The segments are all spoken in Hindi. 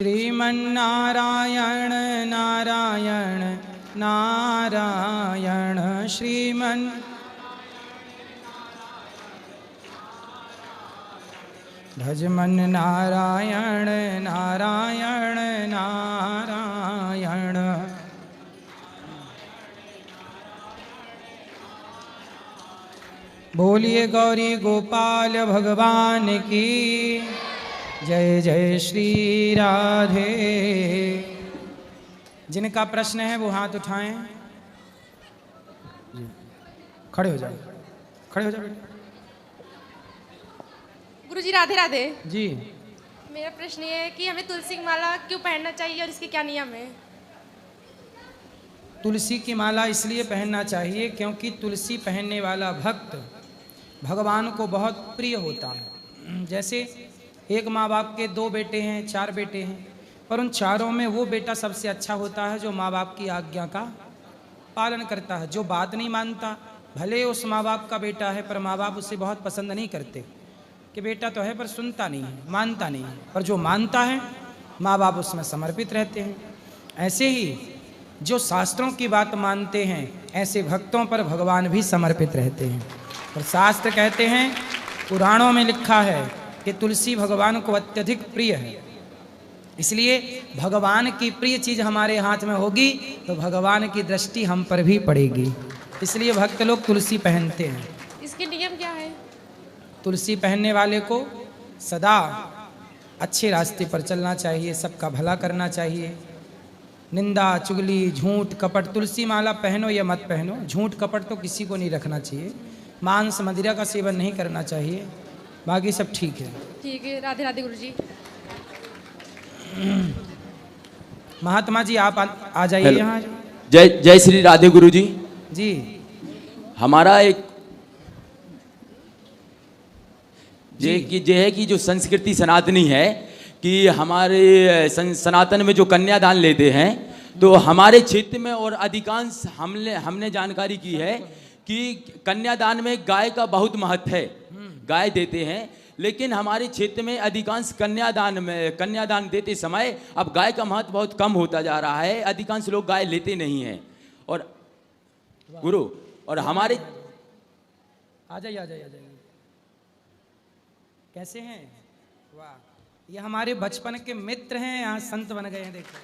श्रीमन्नारायण नारायण नारायण श्रीमन् भजमन नारायण नारायण नारायण। बोलिए गौरी गोपाल भगवान की जय जय श्री राधे। जिनका प्रश्न है वो हाथ उठाएं। खड़े हो जाओ, खड़े हो जाओ बेटा। गुरुजी राधे राधे जी। मेरा प्रश्न ये है कि हमें तुलसी की माला क्यों पहनना चाहिए और इसके क्या नियम है? तुलसी की माला इसलिए पहनना चाहिए क्योंकि तुलसी पहनने वाला भक्त भगवान को बहुत प्रिय होता है। जैसे एक माँ बाप के 2 बेटे हैं, 4 बेटे हैं, पर उन चारों में वो बेटा सबसे अच्छा होता है जो माँ बाप की आज्ञा का पालन करता है। जो बात नहीं मानता, भले उस माँ बाप का बेटा है पर माँ बाप उसे बहुत पसंद नहीं करते कि बेटा तो है पर सुनता नहीं है, मानता नहीं है, पर जो मानता है माँ बाप उसमें समर्पित रहते हैं। ऐसे ही जो शास्त्रों की बात मानते हैं ऐसे भक्तों पर भगवान भी समर्पित रहते हैं। और शास्त्र कहते हैं, पुराणों में लिखा है कि तुलसी भगवान को अत्यधिक प्रिय है। इसलिए भगवान की प्रिय चीज़ हमारे हाथ में होगी तो भगवान की दृष्टि हम पर भी पड़ेगी। इसलिए भक्त लोग तुलसी पहनते हैं। इसके नियम क्या है? तुलसी पहनने वाले को सदा अच्छे रास्ते पर चलना चाहिए, सबका भला करना चाहिए। निंदा चुगली झूठ कपट, तुलसी माला पहनो या मत पहनो, झूठ कपट तो किसी को नहीं रखना चाहिए। मांस मदिरा का सेवन नहीं करना चाहिए, बाकी सब ठीक है। ठीक है, राधे राधे गुरुजी। महात्मा जी आप आ जाइए यहाँ। जय जय श्री राधे गुरुजी जी। हमारा एक ये है कि जो संस्कृति सनातनी है कि हमारे सनातन में जो कन्यादान लेते हैं तो हमारे क्षेत्र में और अधिकांश हमने जानकारी की है कि कन्यादान में गाय का बहुत महत्व है, गाय देते हैं। लेकिन हमारे क्षेत्र में अधिकांश कन्यादान देते समय अब गाय का महत्व बहुत कम होता जा रहा है, अधिकांश लोग गाय लेते नहीं हैं। और गुरु और हमारे आ जाइए आ जाइए आ जाइए। कैसे हैं? वाह, ये हमारे बचपन के मित्र हैं, यहाँ संत बन गए हैं। देखो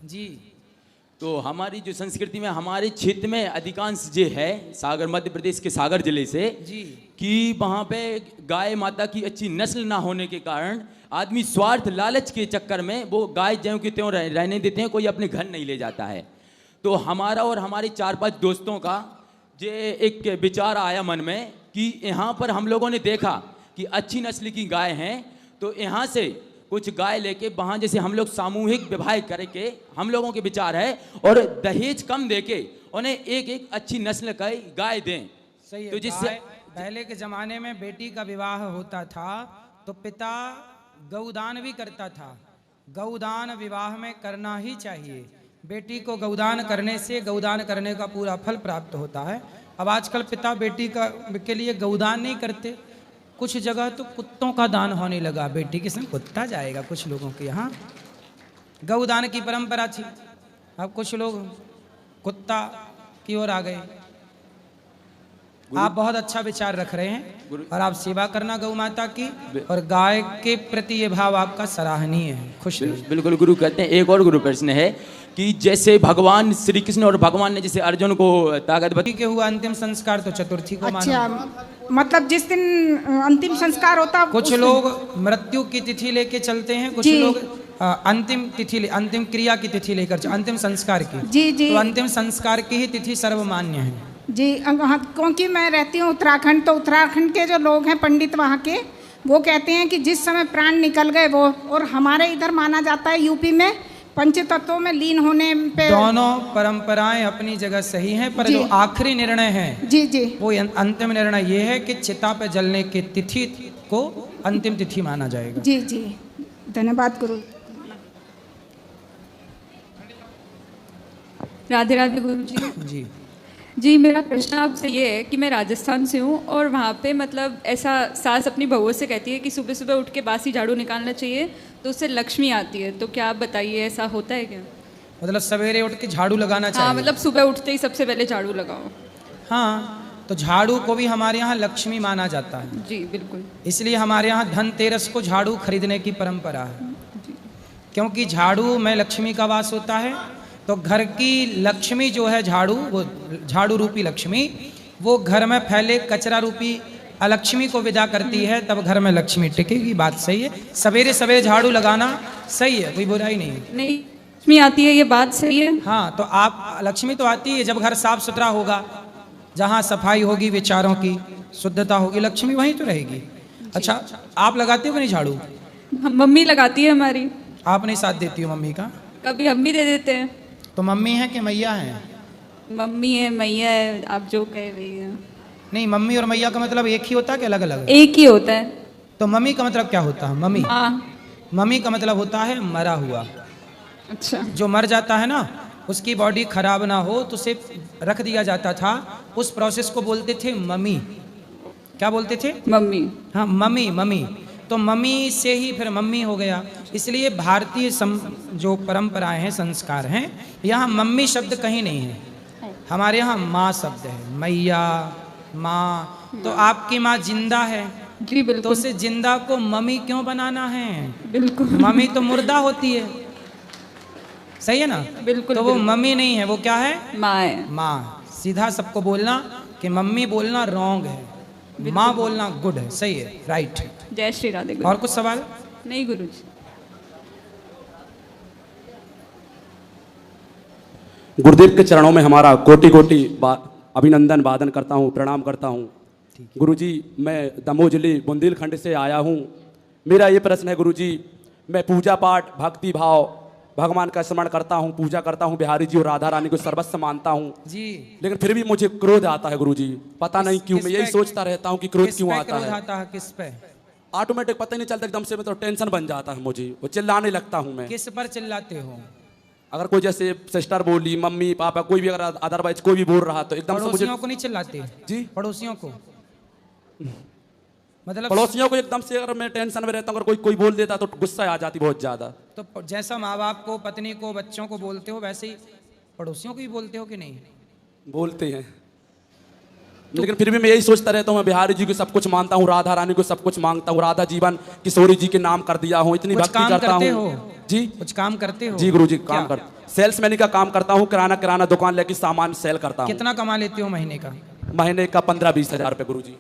जी। तो हमारी जो संस्कृति में हमारे क्षेत्र में अधिकांश जो है सागर, मध्य प्रदेश के सागर जिले से जी, कि वहाँ पे गाय माता की अच्छी नस्ल ना होने के कारण आदमी स्वार्थ लालच के चक्कर में वो गाय ज्यों की त्यों रहने देते हैं, कोई अपने घर नहीं ले जाता है। तो हमारा और हमारे 4-5 दोस्तों का जो एक विचार आया मन में कि यहाँ पर हम लोगों ने देखा कि अच्छी नस्ल की गाय हैं, तो यहाँ से कुछ गाय लेके वहाँ जैसे हम लोग सामूहिक विवाह करके हम लोगों के विचार है और दहेज कम देके उन्हें एक अच्छी नस्ल का गाय दें। सही है। तो जिससे पहले के जमाने में बेटी का विवाह होता था तो पिता गौदान भी करता था। गौदान विवाह में करना ही चाहिए। बेटी को गौदान करने से गौदान करने का पूरा फल प्राप्त होता है। अब आजकल पिता बेटी के लिए गौदान नहीं करते, कुछ जगह तो कुत्तों का दान होने लगा। बेटी के संग कुत्ता जाएगा कुछ लोगों के यहाँ। गौदान की परंपरा थी, अब कुछ लोग कुत्ता की ओर आ गए। आप बहुत अच्छा विचार रख रहे हैं और आप सेवा करना गौ माता की और गाय के प्रति ये भाव आपका सराहनीय है। खुश बिल्कुल गुरु कहते हैं। एक और गुरु प्रश्न है कि जैसे भगवान श्री कृष्ण और भगवान ने जैसे अर्जुन को ताकत के हुआ अंतिम संस्कार तो चतुर्थी को अच्छा, मतलब जिस दिन अंतिम संस्कार होता, कुछ लोग मृत्यु की तिथि लेके चलते हैं, कुछ लोग अंतिम अंतिम क्रिया की तिथि लेकर, अंतिम संस्कार की। जी जी। तो अंतिम संस्कार की ही तिथि सर्वमान्य है जी। क्योंकि मैं रहती हूँ उत्तराखंड, तो उत्तराखंड के जो लोग हैं पंडित वहाँ के, वो कहते हैं कि जिस समय प्राण निकल गए वो, और हमारे इधर माना जाता है यूपी में पंचतत्वों में लीन होने पे। दोनों परंपराएं अपनी जगह सही हैं, पर जो आखिरी निर्णय है जी जी, वो अंतिम निर्णय ये है कि चिता पे जलने की तिथि को अंतिम तिथि माना जाएगा। जी जी, धन्यवाद गुरु। राधे राधे गुरुजी। जी। जी, मेरा प्रश्न आपसे ये है कि मैं राजस्थान से हूँ और वहाँ पे मतलब ऐसा सास अपनी बहुओं से कहती है कि सुबह सुबह उठ के बासी झाड़ू निकालना चाहिए तो उससे लक्ष्मी आती है। तो क्या आप बताइए ऐसा होता है क्या? मतलब सवेरे उठ के झाड़ू लगाना चाहिए? हाँ, मतलब सुबह उठते ही सबसे पहले झाड़ू लगाओ। हाँ, तो झाड़ू को भी हमारे यहाँ लक्ष्मी माना जाता है। जी बिल्कुल। इसलिए हमारे यहाँ धनतेरस को झाड़ू खरीदने की परंपरा है, क्योंकि झाड़ू में लक्ष्मी का वास होता है। तो घर की लक्ष्मी जो है झाड़ू, वो झाड़ू रूपी लक्ष्मी, वो घर में फैले कचरा रूपी अलक्ष्मी को विदा करती है, तब घर में लक्ष्मी टिकेगी। बात सही है, सवेरे सवेरे झाड़ू लगाना सही है, कोई बुराई नहीं है। नहीं, लक्ष्मी आती है, ये बात सही है। हाँ, तो आप लक्ष्मी तो आती है जब घर साफ सुथरा होगा, जहाँ सफाई होगी, विचारों की शुद्धता होगी, लक्ष्मी वहीं तो रहेगी। अच्छा, आप लगाते हो कि नहीं झाड़ू? मम्मी लगाती है हमारी। आप नहीं साथ देती हो मम्मी का? कभी हम भी दे देते हैं। तो मम्मी है कि मैया है? मम्मी है, मैया है, आप जो कह रही है। नहीं, मम्मी और मैया का मतलब एक ही होता है कि अलग अलग? एक ही होता है। तो मम्मी का मतलब क्या होता है? मम्मी, हाँ। मम्मी का मतलब होता है मरा हुआ। अच्छा। जो मर जाता है ना, उसकी बॉडी खराब ना हो तो उसे रख दिया जाता था, उस प्रोसेस को बोलते थे मम्मी। क्या बोलते थे? मम्मी। हाँ, मम्मी, मम्मी। तो मम्मी से ही फिर मम्मी हो गया। इसलिए भारतीय जो परंपराएं हैं, संस्कार हैं, यहाँ मम्मी शब्द कहीं नहीं है। हमारे यहाँ माँ शब्द है, मैया, माँ। तो आपकी माँ जिंदा है, जी बिल्कुल। तो उसे जिंदा को मम्मी क्यों बनाना है? बिल्कुल। मम्मी तो मुर्दा होती है, सही है ना? बिल्कुल। तो वो मम्मी नहीं है, वो क्या है? माँ है। माँ। सीधा सबको बोलना कि मम्मी बोलना रॉन्ग है, माँ बोलना गुड है, सही है, राइट है। जय श्री राधे। और कुछ सवाल? नहीं गुरुजी। गुरुदेव के चरणों में हमारा कोटि कोटि अभिनंदन वादन करता हूँ, प्रणाम करता हूँ। गुरुजी, मैं दमोह जिले बुंदेलखंड से आया हूँ। मेरा ये प्रश्न है गुरुजी, मैं पूजा पाठ, भक्ति भाव, भगवान का स्मरण करता हूँ, पूजा करता हूँ, बिहारी जी और राधा रानी को सर्वस्व मानता हूँ जी, लेकिन फिर भी मुझे क्रोध आता है गुरुजी। पता नहीं क्यों, मैं यही सोचता रहता हूँ कि क्रोध क्यों आता क्रोध है। आता है किस पे? ऑटोमेटिक पता ही नहीं चलता, एकदम से मैं तो टेंशन बन जाता है मुझे, वो चिल्लाने लगता हूँ मैं। किस पर चिल्लाते हो? अगर कोई जैसे सिस्टर बोली, मम्मी पापा, कोई भी अगर अदरवाइज कोई भी बोल रहा तो एकदम से मुझे। पड़ोसियों को नहीं चिल्लाते? जी, पड़ोसियों को, मतलब पड़ोसियों को एकदम से अगर मैं टेंशन में रहता हूँ, अगर कोई बोल देता तो गुस्सा आ जाती बहुत ज्यादा। तो जैसा माँ बाप को, पत्नी को, बच्चों को बोलते हो, वैसे ही पड़ोसियों को भी बोलते हो कि नहीं? बोलते हैं, लेकिन फिर भी मैं यही सोचता रहता हूँ, मैं बिहारी जी को सब कुछ मानता हूँ, राधा रानी को सब कुछ मांगता हूँ, राधा जीवन किशोरी जी के नाम कर दिया हूँ, इतनी भक्ति करता हूँ। जी, कुछ काम करते हो? जी गुरुजी, काम कर, सेल्समैन का काम करता हूँ, किराना दुकान लेके सामान सेल करता हूँ। कितना कमा लेते हो महीने का? महीने का 15-20 हज़ार रुपये गुरुजी।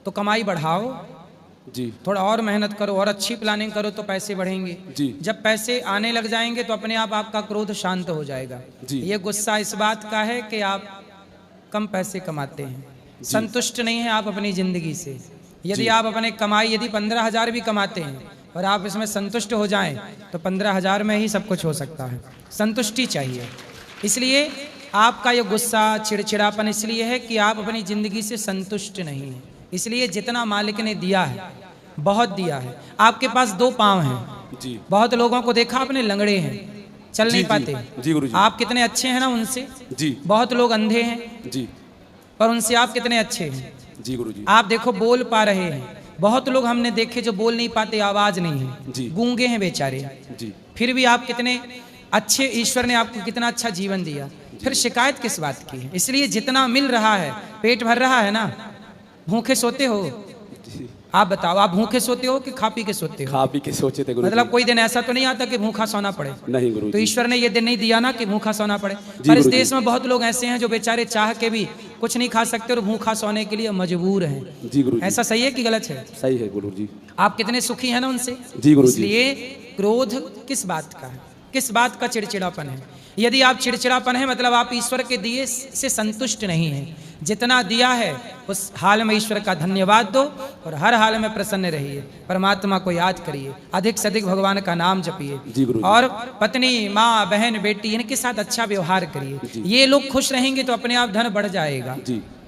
तो कमाई बढ़ाओ जी, थोड़ा और मेहनत करो और अच्छी प्लानिंग करो तो पैसे बढ़ेंगे जी। जब पैसे आने लग जाएंगे तो अपने आप आपका क्रोध शांत हो जाएगा जी। ये गुस्सा इस बात का है कि आप कम पैसे कमाते हैं, संतुष्ट नहीं है आप अपनी जिंदगी से। यदि आप अपने कमाई यदि 15,000 भी कमाते हैं और आप इसमें संतुष्ट हो जाएं तो 15,000 में ही सब कुछ हो सकता है। संतुष्टि चाहिए। इसलिए आपका ये गुस्सा, चिड़चिड़ापन इसलिए है कि आप अपनी जिंदगी से संतुष्ट नहीं हैं। इसलिए जितना मालिक ने दिया है बहुत दिया है। आपके पास 2 पाँव हैं जी। बहुत लोगों को देखा आपने लंगड़े हैं, चल नहीं पाते। जी गुरुजी। आप कितने अच्छे हैं ना उनसे। जी। बहुत लोग अंधे हैं जी, पर उनसे आप कितने अच्छे हैं। जी गुरुजी। आप देखो बोल पा रहे हैं, बहुत लोग हमने देखे जो बोल नहीं पाते, आवाज नहीं है, जी। गूंगे हैं बेचारे। जी, फिर भी आप कितने अच्छे, ईश्वर ने आपको कितना अच्छा जीवन दिया, फिर शिकायत किस बात की है। इसलिए जितना मिल रहा है, पेट भर रहा है ना। भूखे सोते हो? आप बताओ, आप भूखे सोते हो कि खा पी के सोते हो? खा पी के सोचे थे गुरुजी। मतलब कोई दिन ऐसा तो नहीं आता कि भूखा सोना पड़े? नहीं गुरुजी। तो ईश्वर ने ये दिन नहीं दिया ना कि भूखा सोना पड़े। पर इस देश में बहुत लोग ऐसे हैं जो बेचारे चाह के भी कुछ नहीं खा सकते और भूखा सोने के लिए मजबूर हैं। जी गुरुजी। ऐसा सही है कि गलत है? सही है गुरुजी। आप कितने सुखी हैं ना उनसे। जी गुरुजी। इसलिए क्रोध किस बात का है, किस बात का चिड़चिड़ापन है? यदि आप चिड़चिड़ापन है मतलब आप ईश्वर के दिए से संतुष्ट नहीं हैं। जितना दिया है उस हाल में ईश्वर का धन्यवाद दो और हर हाल में प्रसन्न रहिए। परमात्मा को याद करिए, अधिक से अधिक भगवान का नाम जपिए और पत्नी, माँ, बहन, बेटी इनके साथ अच्छा व्यवहार करिए। ये लोग खुश रहेंगे तो अपने आप धन बढ़ जाएगा।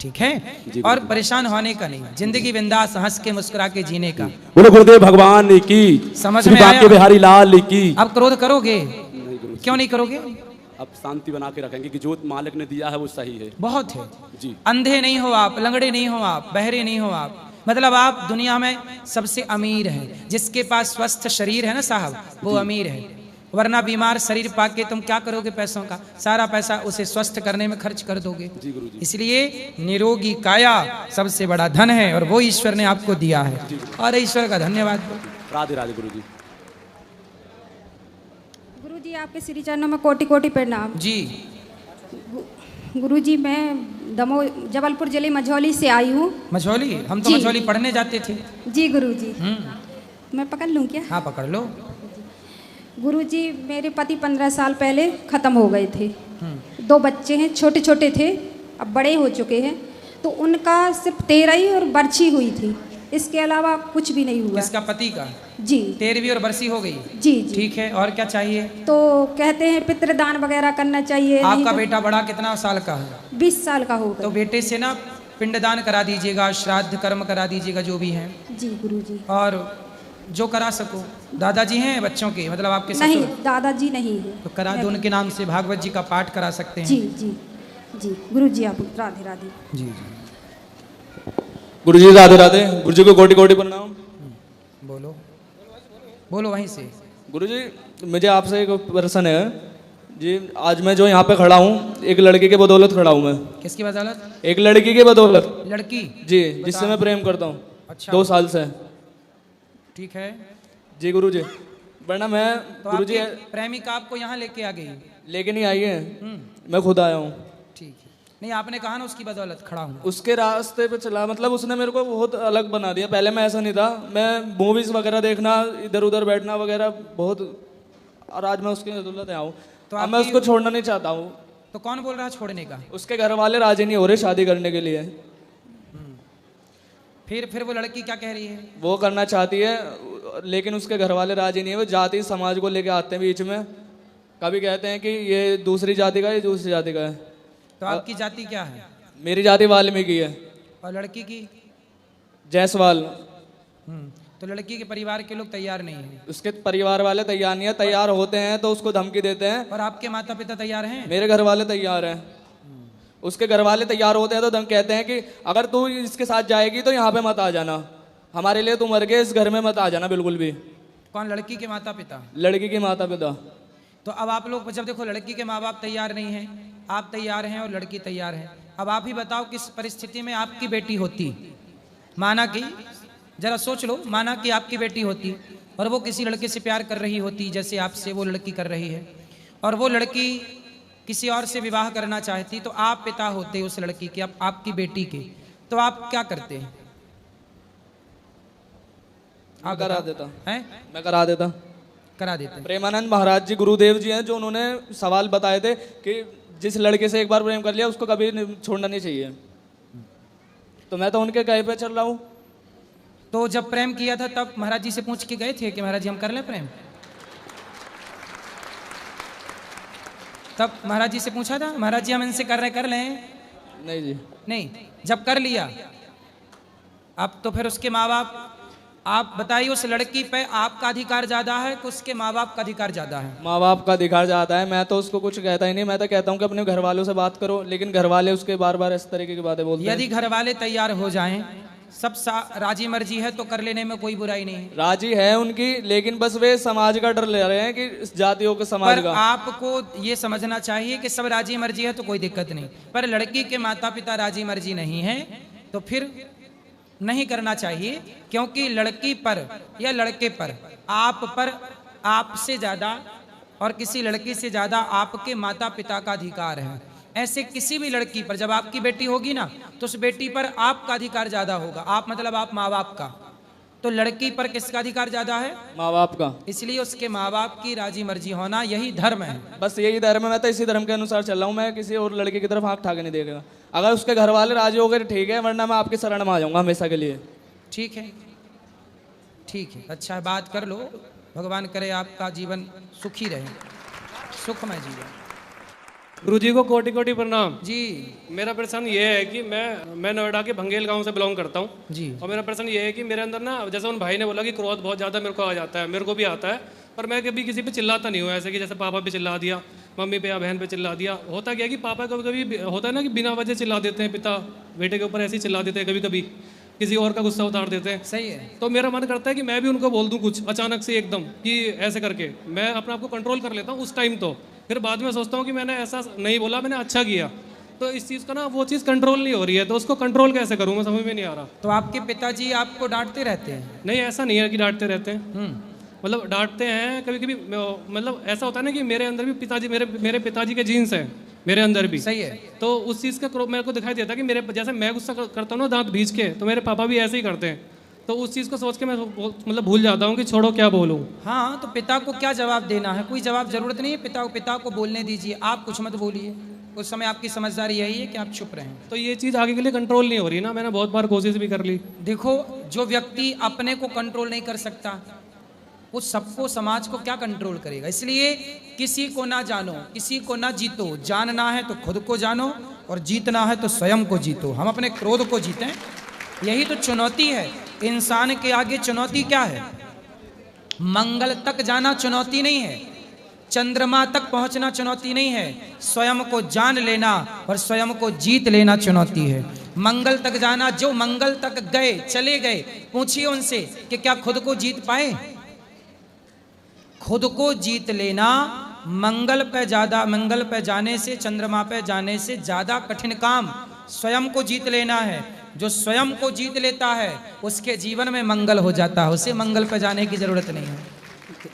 ठीक है? और परेशान होने का नहीं, जिंदगी बिंदास हंस के मुस्कुरा के जीने का। बोलो गुरुदेव भगवान की, समझ में आया? बिहारी लाल की। अब क्रोध करोगे? क्यों नहीं करोगे? अब शांति बना के रखेंगे कि जो मालिक ने दिया है वो सही है। बहुत है जी। अंधे नहीं हो आप, लंगड़े नहीं हो आप, बहरे नहीं हो आप, मतलब आप दुनिया में सबसे अमीर हैं। जिसके पास स्वस्थ शरीर है ना साहब, वो अमीर है। वरना बीमार शरीर पाके तुम क्या करोगे पैसों का? सारा पैसा उसे स्वस्थ करने में खर्च कर दोगे। जी गुरुजी। इसलिए निरोगी काया सबसे बड़ा धन है और वो ईश्वर ने आपको दिया है, और ईश्वर का धन्यवाद। राधे राधे गुरुजी। गुरुजी आपके श्री चरणों में कोटि कोटि प्रणाम। जी गुरुजी मैं दमोह जबलपुर जिले मझौली से आई हूँ। मझौली? हम तो जी। मझौली पढ़ने जाते थे। जी गुरुजी। मैं पकड़ लूँ क्या? हाँ पकड़ लो। गुरुजी मेरे पति 15 साल पहले ख़त्म हो गए थे। 2 बच्चे हैं, छोटे छोटे थे, अब बड़े हो चुके हैं। तो उनका सिर्फ 13वीं और बरछी हुई थी, इसके अलावा कुछ भी नहीं हुआ। इसका पति का? जी। 13वीं और बरसी हो गई? जी जी। ठीक है, और क्या चाहिए? तो कहते हैं पितृदान वगैरह करना चाहिए। आपका बेटा बड़ा कितना साल का है? 20 साल का होगा। तो बेटे से ना पिंडदान करा दीजिएगा, श्राद्ध कर्म करा दीजिएगा जो भी है। जी गुरुजी। और जो करा सको। दादाजी हैं बच्चों के, मतलब आपके ससुर? नहीं, दादाजी नहीं है। तो करा दो, उनके नाम से भागवत जी का पाठ करा सकते हैं। जी जी जी। गुरुजी आप राधे राधे। जी जी। गुरुजी राधे राधे। गुरुजी को कोटि कोटि प्रणाम। बोलो बोलो वहीं से। गुरुजी मुझे आपसे एक प्रश्न है जी। आज मैं जो यहाँ पे खड़ा हूँ, एक लड़की के बदौलत खड़ा हूँ मैं। किसकी बदौलत? एक लड़की के बदौलत। लड़की? जी, जिससे मैं प्रेम करता हूँ। अच्छा। 2 साल से। ठीक है जी गुरुजी। वरना मैं तो गुरुजी आपकी प्रेमिका आपको यहाँ लेके आ गई? लेके नहीं आई है, मैं खुद आया हूँ। ठीक है। नहीं आपने कहा ना उसकी बदौलत खड़ा हूँ। उसके रास्ते पे चला, मतलब उसने मेरे को बहुत अलग बना दिया। पहले मैं ऐसा नहीं था, मैं मूवीज वगैरह देखना, इधर उधर बैठना वगैरह बहुत, और आज मैं उसकी बदौलत आया हूँ। तो अब मैं उसको छोड़ना नहीं चाहता हूँ। तो कौन बोल रहा है छोड़ने का? उसके घर वाले राजी नहीं हो रहे शादी करने के लिए। फिर वो लड़की क्या कह रही है? वो करना चाहती है, लेकिन उसके घर वाले राजी नहीं है। वो जाति समाज को लेके आते हैं बीच में। कभी कहते हैं कि ये दूसरी जाति का है, ये दूसरी जाति का है। तो आपकी जाति क्या है? मेरी जाति वाल्मीकि है। और लड़की की? जायसवाल। तो लड़की के परिवार के लोग तैयार नहीं हैं? उसके परिवार वाले तैयार नहीं है। तैयार होते हैं तो उसको धमकी देते हैं। और आपके माता पिता तैयार हैं? मेरे घर वाले तैयार हैं। उसके घर वाले तैयार होते हैं तो दम कहते हैं कि अगर तू इसके साथ जाएगी तो यहाँ पे मत आ जाना, हमारे लिए तू मर गए, इस घर में मत आ जाना बिल्कुल भी। कौन? लड़की के माता पिता? लड़की के माता पिता। तो अब आप लोग जब देखो लड़की के माँ बाप तैयार नहीं हैं, आप तैयार हैं और लड़की तैयार है, अब आप ही बताओ किस परिस्थिति में आपकी बेटी होती। माना कि जरा सोच लो, माना कि आपकी बेटी होती और वो किसी लड़के से प्यार कर रही होती जैसे आपसे वो लड़की कर रही है, और वो लड़की किसी और से विवाह करना चाहती, तो आप पिता होते उस लड़की के, आपकी बेटी के, तो आप क्या करते हैं? मैं करा देता। हैं? मैं करा देता। करा देते हैं। प्रेमानंद महाराज जी गुरुदेव जी हैं जो उन्होंने सवाल बताए थे कि जिस लड़के से एक बार प्रेम कर लिया उसको कभी छोड़ना नहीं चाहिए। तो मैं तो उनके कहे पे चल रहा हूँ। तो जब प्रेम किया था तब महाराज जी से पूछ के गए थे कि महाराज जी हम कर लें प्रेम? तब महाराज जी से पूछा था महाराज जी हम इनसे कर लें? नहीं जी। नहीं। जब कर लिया अब तो फिर उसके माँ बाप, आप बताइए उस लड़की पे आपका अधिकार ज्यादा है कि उसके माँ बाप का अधिकार ज्यादा है? माँ बाप का अधिकार जाता है। मैं तो उसको कुछ कहता ही नहीं। मैं तो कहता हूँ कि अपने घर वालों से बात करो, लेकिन घर वाले उसके बार बार इस तरीके की बातें बोलते हैं। यदि घर वाले तैयार हो जाएं, सब राजी मर्जी है तो कर लेने में कोई बुराई नहीं है। राजी है उनकी, लेकिन बस वे समाज का डर ले रहे हैं कि इस जातियों के समाज पर का। आपको ये समझना चाहिए कि सब राजी मर्जी है तो कोई दिक्कत नहीं, पर लड़की के माता पिता राजी मर्जी नहीं है तो फिर नहीं करना चाहिए, क्योंकि लड़की पर या लड़के पर आपसे ज्यादा और किसी लड़की से ज्यादा आपके माता पिता का अधिकार है। ऐसे किसी भी लड़की पर जब आपकी बेटी होगी ना तो उस बेटी पर आपका अधिकार ज्यादा होगा। आप मतलब आप माँ बाप का। तो लड़की पर किसका अधिकार ज्यादा है? माँ बाप का। इसलिए उसके माँ बाप की राजी मर्जी होना यही धर्म है। बस यही धर्म है। मैं तो इसी धर्म के अनुसार चल रहा हूँ। मैं किसी और लड़के की तरफ आँख उठा के नहीं देखेगा। अगर उसके घर वाले राजी हो गए ठीक है, वरना मैं आपकी शरण में आ जाऊंगा हमेशा के लिए। ठीक है, ठीक है, अच्छा है, बात कर लो। भगवान करे आपका जीवन सुखी रहे, सुखमय जीवन। गुरुजी को कोटि कोटि प्रणाम जी। मेरा प्रश्न ये है कि मैं नोएडा के भंगेल गांव से बिलोंग करता हूँ जी। और मेरा प्रश्न ये है कि मेरे अंदर ना, जैसे उन भाई ने बोला कि क्रोध बहुत ज़्यादा मेरे को आ जाता है, मेरे को भी आता है, पर मैं कभी किसी पे चिल्लाता नहीं हूँ ऐसे कि जैसे पापा पे चिल्ला दिया। मम्मी पे या बहन पे चिल्ला दिया। होता क्या है कि पापा कभी कभी होता है ना कि बिना वजह चिल्ला देते हैं, पिता बेटे के ऊपर ऐसे ही चिल्ला देते हैं, कभी कभी किसी और का गुस्सा उतार देते हैं। सही है। तो मेरा मन करता है कि मैं भी उनको बोल दूं कुछ अचानक से एकदम कि ऐसे करके मैं अपने आप को कंट्रोल कर लेता हूँ उस टाइम। तो फिर बाद में सोचता हूँ कि मैंने ऐसा नहीं बोला, मैंने अच्छा किया। तो इस चीज़ का ना वो चीज़ कंट्रोल नहीं हो रही है, तो उसको कंट्रोल कैसे करूँ मैं समझ में नहीं आ रहा। तो आपके पिताजी आपको डांटते रहते हैं? नहीं, ऐसा नहीं है कि डांटते रहते हैं, मतलब डांटते हैं कभी कभी। मतलब ऐसा होता है ना कि मेरे अंदर भी पिताजी मेरे पिताजी के जीन्स हैं मेरे अंदर भी। सही है। तो उस चीज़ का मेरे को दिखाई देता है कि मेरे जैसे मैं गुस्सा करता हूँ ना दांत भींच के, तो मेरे पापा भी ऐसे ही करते हैं। तो उस चीज़ को सोच के मैं मतलब भूल जाता हूँ कि छोड़ो क्या बोलूँ। हाँ, तो पिता को क्या जवाब देना है? कोई जवाब जरूरत नहीं है। पिता को बोलने दीजिए, आप कुछ मत बोलिए। उस समय आपकी समझदारी यही है कि आप चुप रहें। तो ये चीज़ आगे के लिए कंट्रोल नहीं हो रही ना, मैंने बहुत बार कोशिश भी कर ली। देखो, जो व्यक्ति अपने को कंट्रोल नहीं कर सकता वो सबको, समाज को क्या कंट्रोल करेगा? इसलिए किसी को ना जानो, किसी को ना जीतो। जानना है तो खुद को जानो और जीतना है तो स्वयं को जीतो। हम अपने क्रोध को जीतें, यही तो चुनौती है। इंसान के आगे चुनौती क्या है? मंगल तक जाना चुनौती नहीं है, चंद्रमा तक पहुंचना चुनौती नहीं है, स्वयं को जान लेना और स्वयं को जीत लेना चुनौती है। मंगल तक जाना, जो मंगल तक गए, चले गए, पूछिए उनसे कि क्या खुद को जीत पाए? खुद को जीत लेना मंगल पे जाने से, चंद्रमा पे जाने से ज्यादा कठिन काम स्वयं को जीत लेना है। जो स्वयं को जीत लेता है उसके जीवन में मंगल हो जाता है, उसे मंगल पे जाने की जरूरत नहीं है।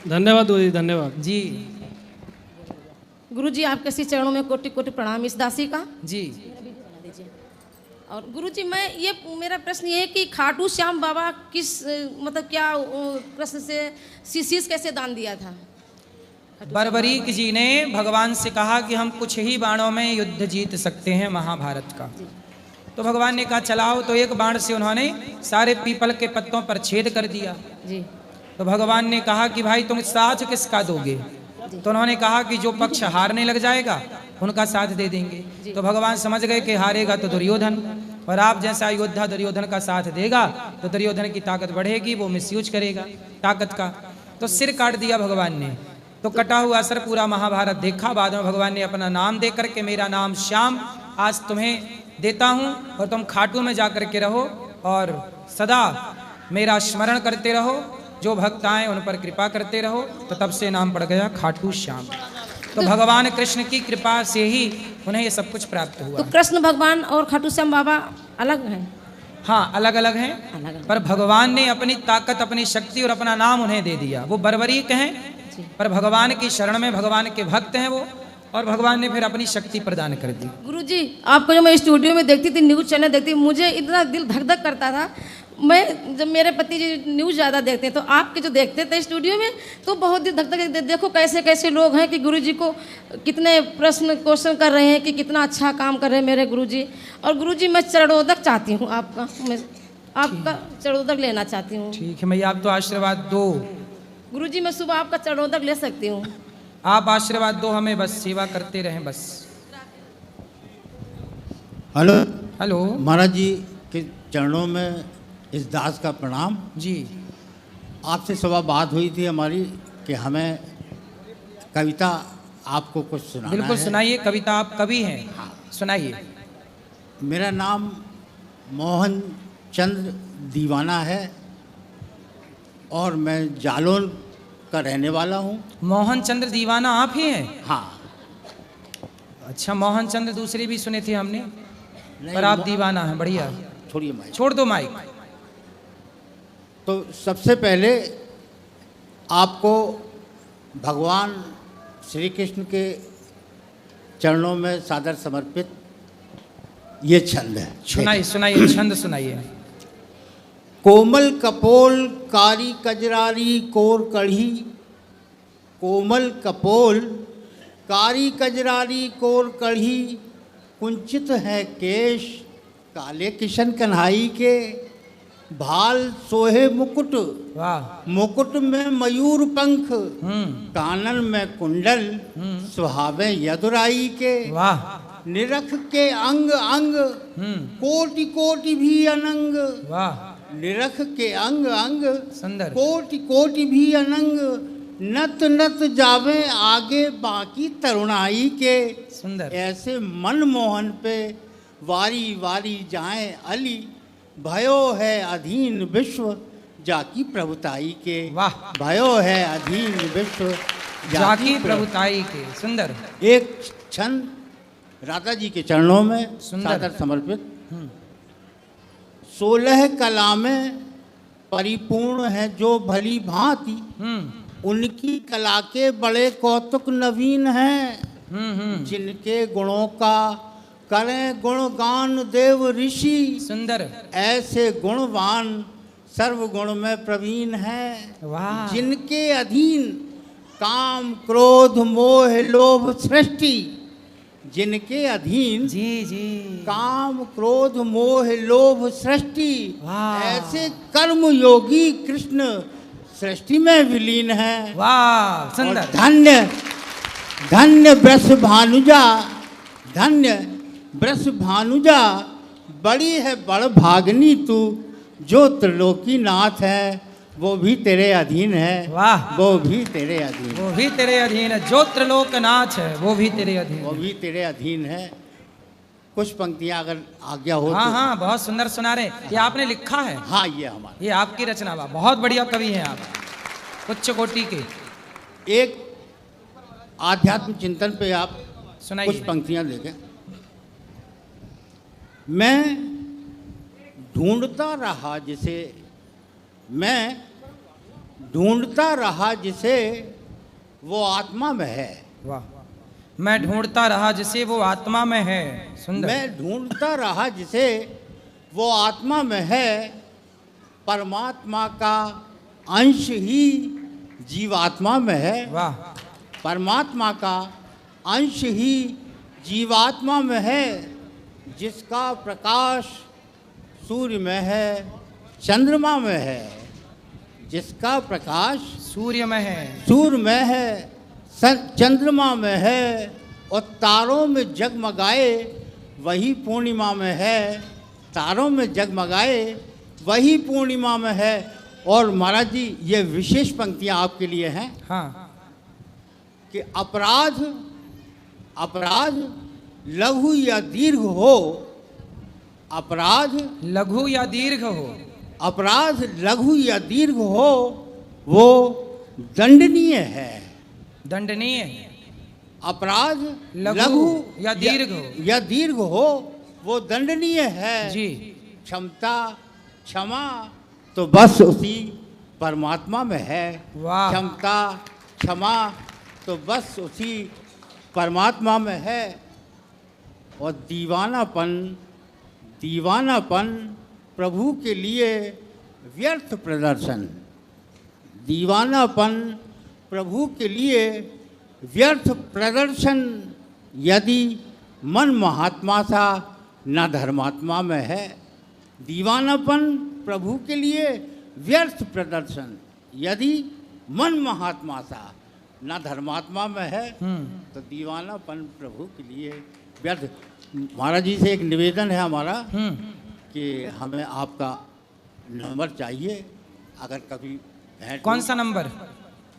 धन्यवाद गुरुजी, धन्यवाद जी। गुरुजी आपके श्री चरणों में कोटि कोटि प्रणाम इस दासी का जी। और गुरुजी मेरा प्रश्न ये है कि खाटू श्याम बाबा किस मतलब क्या प्रश्न से शीश कैसे दान दिया था? बर्बरीक जी ने भगवान से कहा कि हम कुछ ही बाणों में युद्ध जीत सकते हैं महाभारत का। तो भगवान ने कहा चलाओ, तो एक बाण से उन्होंने सारे पीपल के पत्तों पर छेद कर दिया जी। तो भगवान ने कहा कि भाई तुम साथ किसका दोगे? तो उन्होंने कहा कि जो पक्ष हारने लग जाएगा उनका साथ दे देंगे। तो भगवान समझ गए कि हारेगा तो दुर्योधन, और आप जैसा योद्धा दुर्योधन का साथ देगा तो दुर्योधन की ताकत बढ़ेगी, वो मिसयूज करेगा ताकत का। तो सिर काट दिया भगवान ने। तो कटा हुआ सर पूरा महाभारत देखा। बाद में भगवान ने अपना नाम दे करके, मेरा नाम श्याम आज तुम्हें देता हूँ और तुम खाटू में जा करके रहो और सदा मेरा स्मरण करते रहो, जो भक्त आए उन पर कृपा करते रहो। तो तब से नाम पड़ गया खाटू श्याम। तो भगवान कृष्ण की कृपा से ही उन्हें ये सब कुछ प्राप्त हुआ। तो कृष्ण भगवान और खाटू श्याम बाबा अलग हैं? हाँ, अलग अलग हैं, पर भगवान ने अपनी ताकत, अपनी शक्ति और अपना नाम उन्हें दे दिया। वो बर्बरीक हैं पर भगवान की शरण में, भगवान के भक्त हैं वो, और भगवान ने फिर अपनी शक्ति प्रदान कर दी। गुरुजी आपको जब मैं स्टूडियो में देखती थी, न्यूज़ चैनल देखती, मुझे इतना दिल धक धक करता था। मैं जब मेरे पति जी न्यूज़ ज़्यादा देखते हैं तो आपके जो देखते थे स्टूडियो में तो बहुत दिल धक धक, देखो कैसे कैसे लोग हैं कि गुरुजी को कितने क्वेश्चन कर रहे हैं कि कितना अच्छा काम कर रहे हैं मेरे गुरुजी। और गुरुजी मैं चरणोदक चाहती हूँ आपका, मैं आपका चरणोदक लेना चाहती हूँ। ठीक है मैया, आप तो आशीर्वाद दो। गुरुजी मैं सुबह आपका चरणोदक ले सकती हूँ? आप आशीर्वाद दो हमें, बस सेवा करते रहें बस। Hello hello. महाराज जी के चरणों में इस दास का प्रणाम जी। आपसे सुबह बात हुई थी हमारी कि हमें कविता आपको कुछ सुनाना है। बिल्कुल सुनाइए, कविता आप कवि हैं, सुनाइए। मेरा नाम मोहन चंद्र दीवाना है और मैं जालौन का रहने वाला हूँ। मोहन चंद्र दीवाना आप ही हैं? हाँ। अच्छा, मोहन चंद्र दूसरे भी सुने थे हमने, पर आप दीवाना हैं। बढ़िया। छोड़िए माइक, छोड़ दो माइक। तो सबसे पहले आपको भगवान श्री कृष्ण के चरणों में सादर समर्पित ये छंद है। सुनाइए सुनाइए, छंद सुनाइए। कोमल कपोल कारी कजरारी कोर कढ़ी, कोमल कपोल कारी कजरारी कोर कढ़ी, कुंचित है केश काले किशन कन्हाई के, भाल सोहे मुकुट, वाह, मुकुट में मयूर पंख, कानन में कुंडल, सुहावे यदुराई के, वाह, निरख के अंग अंग, कोटि कोटि भी अनंग, वाह, निरख के अंग अंग, सुंदर, कोटि कोटि भी अनंग, नत नत जावे आगे बाकी तरुणाई के। सुंदर। ऐसे मनमोहन पे वारी वारी जाए अली, भयो है अधीन विश्व जाकी प्रभुताई के। वाह। भयो है अधीन विश्व जाकी प्रभुताई के। सुंदर। एक क्षण राधा जी के चरणों में सुंदर। सादर समर्पित। 16 कला में परिपूर्ण है जो भली भांति, उनकी कला के बड़े कौतुक नवीन हैं। जिनके गुणों का करें गुणगान देव ऋषि। सुंदर। ऐसे गुणवान सर्वगुण में प्रवीण हैं। वाह। जिनके अधीन काम क्रोध मोह लोभ सृष्टि, जिनके अधीन जी जी काम क्रोध मोह लोभ सृष्टि, वाह। ऐसे कर्म योगी कृष्ण सृष्टि में विलीन है। वाह। सुंदर। और धन्य धन्य वृष भानुजा, धन्य वृष भानुजा, बड़ी है बड़ भागनी तू, जो त्रिलोकी नाथ है वो भी तेरे अधीन है। वाह। वो भी तेरे अधीन, वो भी तेरे अधीन है। जो त्रिलोकनाथ है वो भी तेरे अधीन वो है। भी तेरे अधीन है। कुछ पंक्तियां अगर आज्ञा हो हाँ तो। हाँ, बहुत सुंदर सुना रहे। ये आपने लिखा है? हाँ, ये हमारा, ये आपकी रचना बा। बहुत बढ़िया कवि हैं आप, उच्च कोटि के। एक आध्यात्म चिंतन पे आप सुनाइए। कुछ पंक्तियां देखें। मैं ढूंढता रहा जिसे, मैं ढूंढता रहा जिसे वो आत्मा में है। वाह। मैं ढूंढता रहा जिसे वो आत्मा में है। सुंदर। मैं ढूंढता रहा जिसे वो आत्मा में है, परमात्मा का अंश ही जीवात्मा में है। वाह। परमात्मा का अंश ही जीवात्मा में है, जिसका प्रकाश सूर्य में है चंद्रमा में है, जिसका प्रकाश सूर्य में है, सूर्य में है, चंद्रमा में है, और तारों में जगमगाए वही पूर्णिमा में है, तारों में जगमगाए वही पूर्णिमा में है। और महाराज जी, ये विशेष पंक्तियां आपके लिए हैं। हाँ। कि अपराध अपराध लघु या दीर्घ हो, अपराध लघु या दीर्घ हो, अपराध लघु या दीर्घ हो, वो दंडनीय है। दंडनीय। अपराध लघु या दीर्घ हो, या दीर्घ हो, वो दंडनीय है जी। क्षमता क्षमा तो बस उसी परमात्मा में है। वाह। क्षमता क्षमा तो बस उसी परमात्मा में है। और दीवानापन दीवानापन प्रभु के लिए व्यर्थ प्रदर्शन, दीवानापन प्रभु के लिए व्यर्थ प्रदर्शन, यदि मन महात्मा सा न धर्मात्मा में है। दीवानापन प्रभु के लिए व्यर्थ प्रदर्शन, यदि मन महात्मा सा न धर्मात्मा में है, तो दीवानापन प्रभु के लिए व्यर्थ। महाराज जी से एक निवेदन है हमारा कि हमें आपका नंबर चाहिए, अगर कभी भेंट। कौन सा नंबर?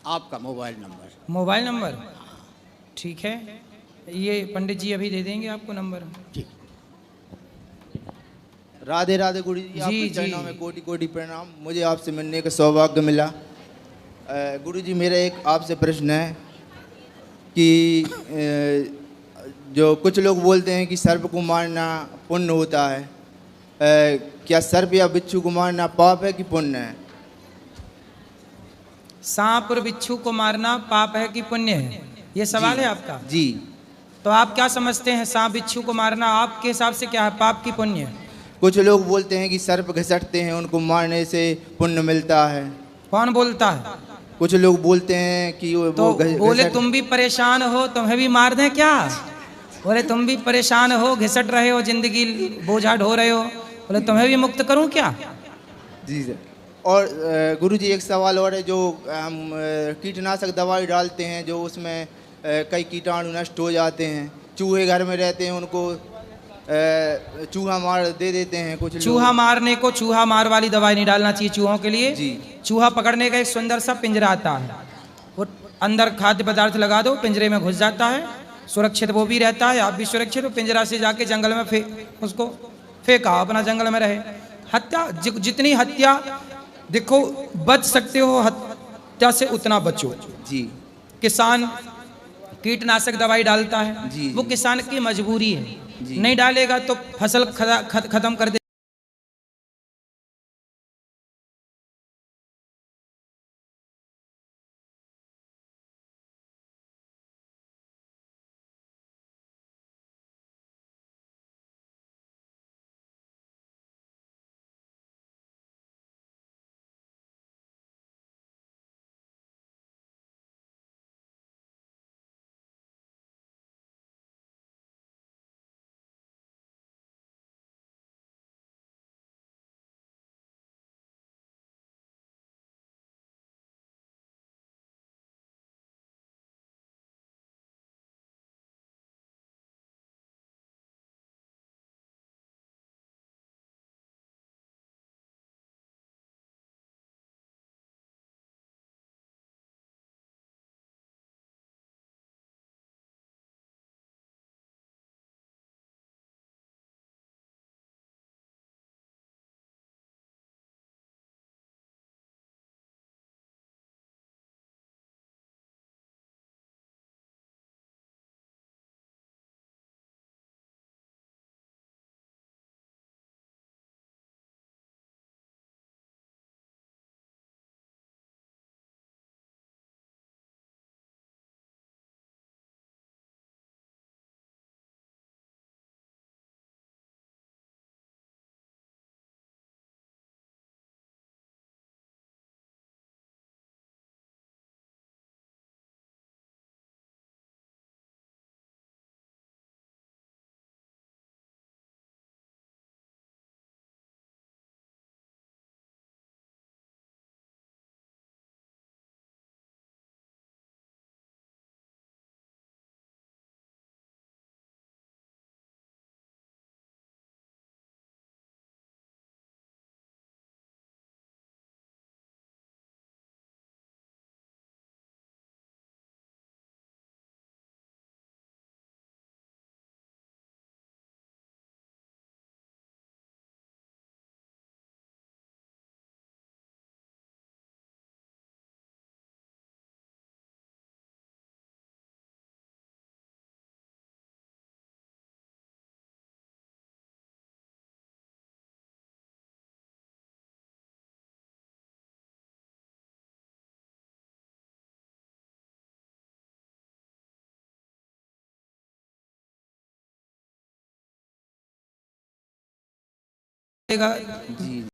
आपका मोबाइल नंबर। मोबाइल नंबर, ठीक है, ये पंडित जी अभी दे देंगे आपको नंबर। ठीक। राधे राधे गुरु जी, जी, आपके जी। चरणों में कोटि कोटि प्रणाम। मुझे आपसे मिलने का सौभाग्य मिला। गुरु जी, मेरा एक आपसे प्रश्न है कि जो कुछ लोग बोलते हैं कि सर्प को मारना पुण्य होता है, क्या सर्प या बिच्छू को मारना पाप है कि पुण्य है? सांप और बिच्छू को मारना पाप है कि पुण्य है, ये सवाल है आपका? जी। तो आप क्या समझते हैं, सांप बिच्छू को मारना आपके हिसाब से क्या है, पाप की पुण्य है? कुछ लोग बोलते हैं कि सर्प घसटते हैं, उनको मारने से पुण्य मिलता है। कौन बोलता है? कुछ लोग बोलते हैं कि तो बोले तुम भी परेशान हो, तुम्हें भी मार दें क्या? बोले तुम भी परेशान हो, घिसट रहे हो, जिंदगी बोझा ढो रहे हो, बोले तुम्हें भी मुक्त करूं क्या? जी सर। और गुरुजी, एक सवाल और है, जो हम कीटनाशक दवाई डालते हैं, जो उसमें कई कीटाणु नष्ट हो जाते हैं, चूहे घर में रहते हैं, उनको चूहा मार दे देते हैं कुछ लोग। चूहा मारने को चूहा मार वाली दवाई नहीं डालना चाहिए चूहों के लिए। जी। चूहा पकड़ने का एक सुंदर सा पिंजरा आता है, वो अंदर खाद्य पदार्थ लगा दो, पिंजरे में घुस जाता है, सुरक्षित वो भी रहता है, आप भी सुरक्षित हो। पिंजरा से जाके जंगल में उसको फेंका, अपना जंगल में रहे। हत्या, जितनी हत्या देखो बच सकते हो हत्या से उतना बचो जी। किसान कीटनाशक दवाई डालता है जी, वो किसान की मजबूरी है, नहीं डालेगा तो फसल खत्म कर दे। जी